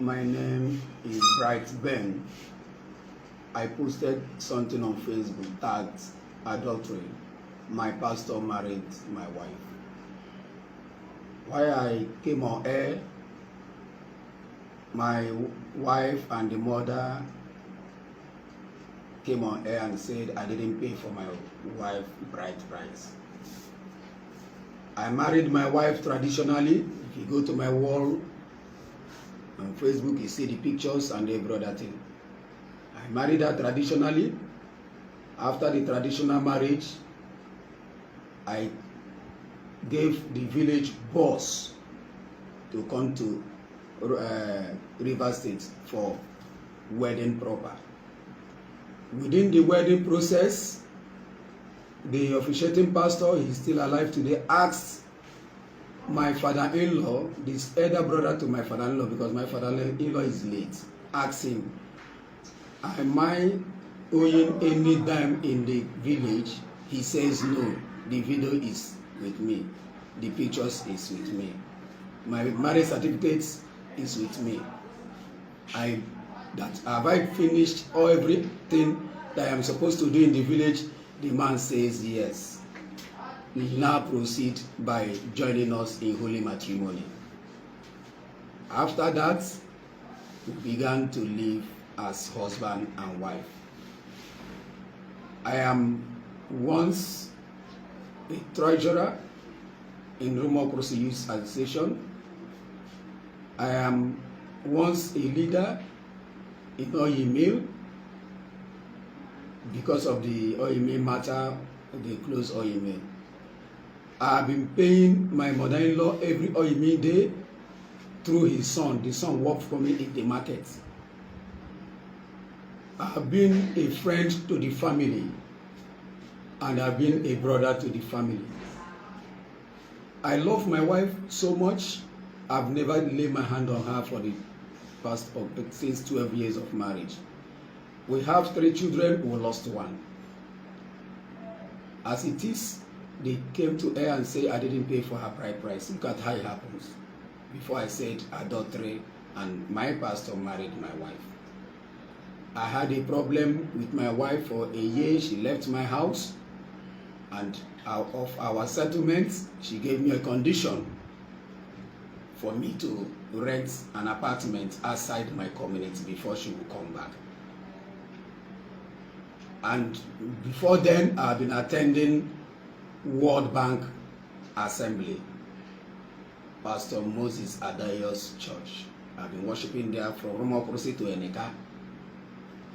My name is Bright Ben. I posted something on Facebook tagged adultery. My pastor married my wife. While I came on air, my wife and the mother came on air and said I didn't pay for my wife bride price. I married my wife traditionally. If you go to my wall on Facebook, you see the pictures and every other thing. I married her traditionally. After the traditional marriage, I gave the village boss to come to River State for wedding proper. Within the wedding process, the officiating pastor, he's still alive today, asked my father-in-law, this elder brother to my father-in-law, because my father-in-law is late, asked him, am I owing any dime in the village? He says no, the video is with me, the pictures is with me, my marriage certificate is with me. Have I finished everything that I am supposed to do in the village? The man says yes. We now proceed by joining us in holy matrimony. After that, we began to live as husband and wife. I am once a treasurer in Rumokrosi Youth Association. I am once a leader in oil mill. Because of the oil mill matter, they closed oil mill. I have been paying my mother-in-law every oil mill day through his son. The son worked for me in the market. I have been a friend to the family, and I have been a brother to the family. I love my wife so much. I've never laid my hand on her for the past since 12 years of marriage. We have 3 children, we lost 1. As it is, they came to her and say I didn't pay for her bride price. Look at how it happens. Before I said adultery, and my pastor married my wife. I had a problem with my wife for a year. She left my house, and out of our settlement, she gave me a condition for me to rent an apartment outside my community before she would come back. And before then, I've been attending World Bank Assembly, Pastor Moses Adeeyo's church. I've been worshiping there from Rumokrosi to Eneka.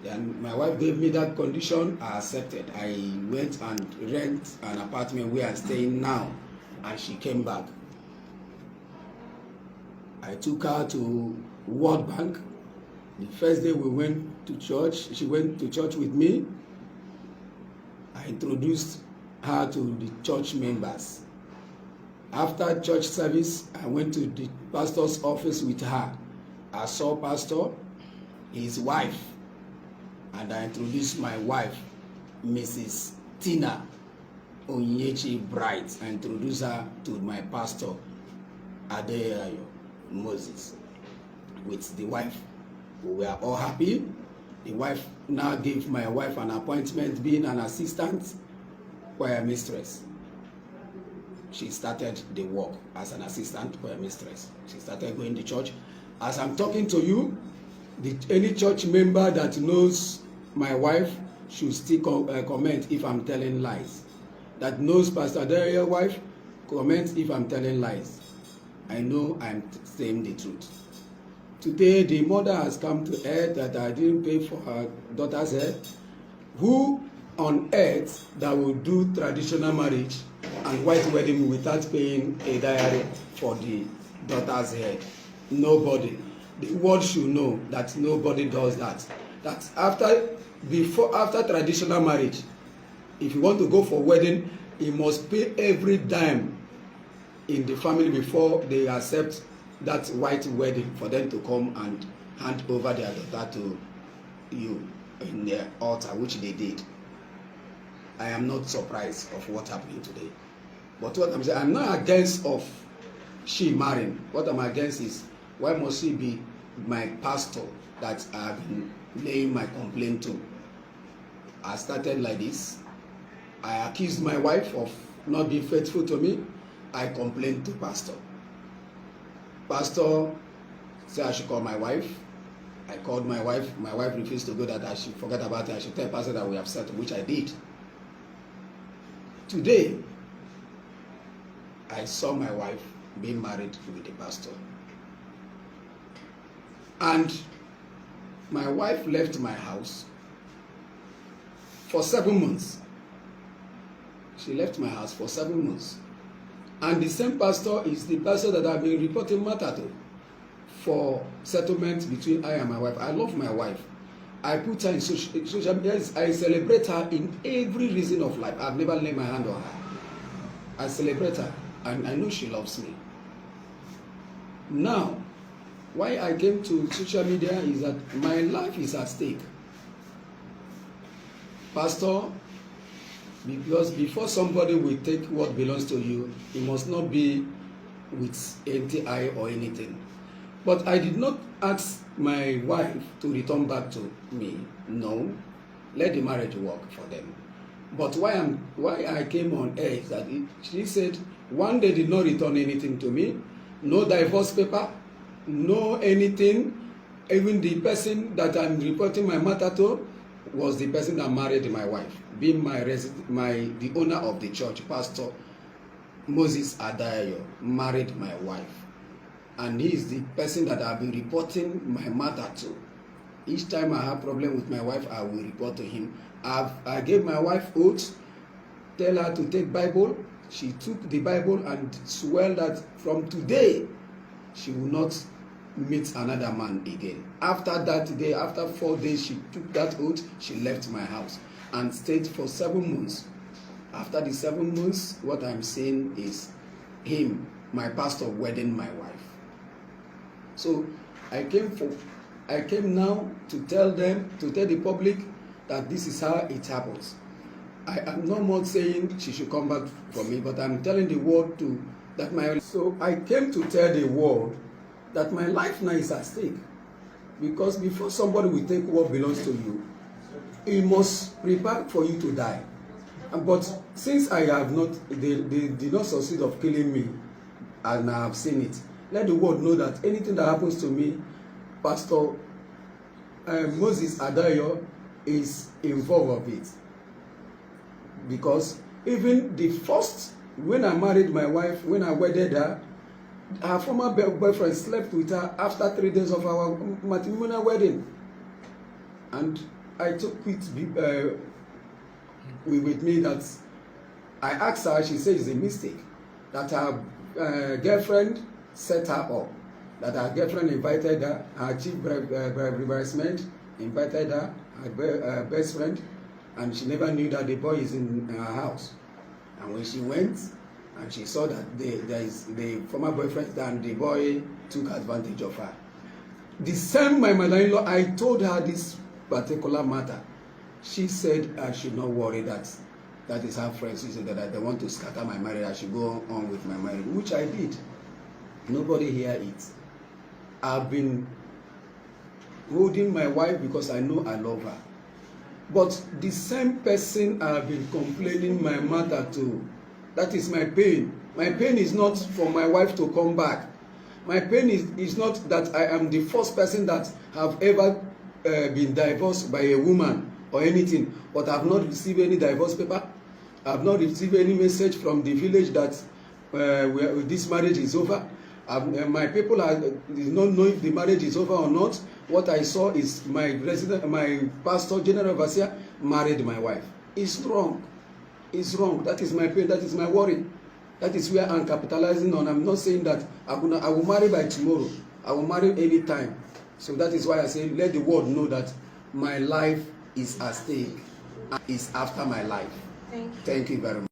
Then my wife gave me that condition. I accepted. I went and rent an apartment where I'm staying now, and she came back. I took her to World Bank. The first day we went to church, she went to church with me. I introduced her to the church members. After church service, I went to the pastor's office with her. I saw pastor, his wife, and I introduced my wife, Mrs. Tina Onyechi Bright. I introduced her to my pastor, Adeeyo Moses, with the wife. We were all happy. The wife now gave my wife an appointment being an assistant choir mistress. She started the work as an assistant choir mistress. She started going to church. As I'm talking to you, any church member that knows my wife should still comment if I'm telling lies. That knows Pastor Adeeyo's wife, comment if I'm telling lies. I know I'm saying the truth. Today, the mother has come to earth that I didn't pay for her daughter's head. Who on earth that will do traditional marriage and white wedding without paying a diary for the daughter's head? Nobody. The world should know that nobody does that. That after traditional marriage, if you want to go for wedding, you must pay every dime in the family before they accept that white wedding for them to come and hand over their daughter to you in their altar, which they did. I am not surprised of what happened today. But what I'm saying, I'm not against of she marrying. What I'm against is, why must she be my pastor that I've been laying my complaint to. I started like this. I accused my wife of not being faithful to me. I complained to pastor. Pastor said I should call my wife. I called my wife. My wife refused to go, that I should forget about it. I should tell pastor that we have settled, which I did. Today, I saw my wife being married with the pastor. And my wife left my house for 7 months. She left my house for 7 months. And the same pastor is the pastor that I've been reporting matter to for settlement between I and my wife. I love my wife. I put her in social media. I celebrate her in every reason of life. I've never laid my hand on her. I celebrate her, and I know she loves me. Now, why I came to social media is that my life is at stake. Pastor, because before somebody will take what belongs to you, it must not be with empty eye or anything. But I did not ask my wife to return back to me. No, let the marriage work for them. But why I came on air is that she said one, they did not return anything to me, no divorce paper, no anything. Even the person that I'm reporting my matter to was the person that married my wife, being the owner of the church, Pastor Moses Adeeyo, married my wife. And he is the person that I've been reporting my matter to. Each time I have problem with my wife, I will report to him. I gave my wife oath, tell her to take Bible. She took the Bible and swore that from today, she will not meet another man again. After that day, after 4 days, she took that oath, she left my house and stayed for 7 months. After the 7 months, what I'm saying is him, my pastor, wedding my wife. So I came now to tell them, to tell the public that this is how it happens. I am no more saying she should come back for me, but I'm telling the world so I came to tell the world that my life now is at stake. Because before somebody will take what belongs to you, he must prepare for you to die. But since they did not succeed of killing me, and I have seen it, let the world know that anything that happens to me, Pastor Moses Adeeyo is involved of it. Because even the first, when I married my wife, when I wedded her, her former boyfriend slept with her after 3 days of our matrimonial wedding. And I took it with me that I asked her, she said it's a mistake, that her girlfriend set her up, that her girlfriend invited her, her chief bridesmaid invited her, her best friend, and she never knew that the boy is in her house. And when she went and she saw that the former boyfriend and the boy took advantage of her. The same my mother-in-law, I told her this particular matter. She said I should not worry, that is her friends. She said that they want to scatter my marriage, I should go on with my marriage, which I did. Nobody hear it. I've been holding my wife because I know I love her. But the same person I've been complaining my matter to, that is my pain. My pain is not for my wife to come back. My pain is not that I am the first person that have ever been divorced by a woman or anything, but I've not received any divorce paper. I've not received any message from the village that this marriage is over. My people did not know if the marriage is over or not. What I saw is my pastor, General Overseer, married my wife. It's wrong. It's wrong. That is my pain. That is my worry. That is where I'm capitalizing on. I'm not saying that I will marry by tomorrow. I will marry any time. So that is why I say let the world know that my life is at stake. It's after my life. Thank you. Thank you very much.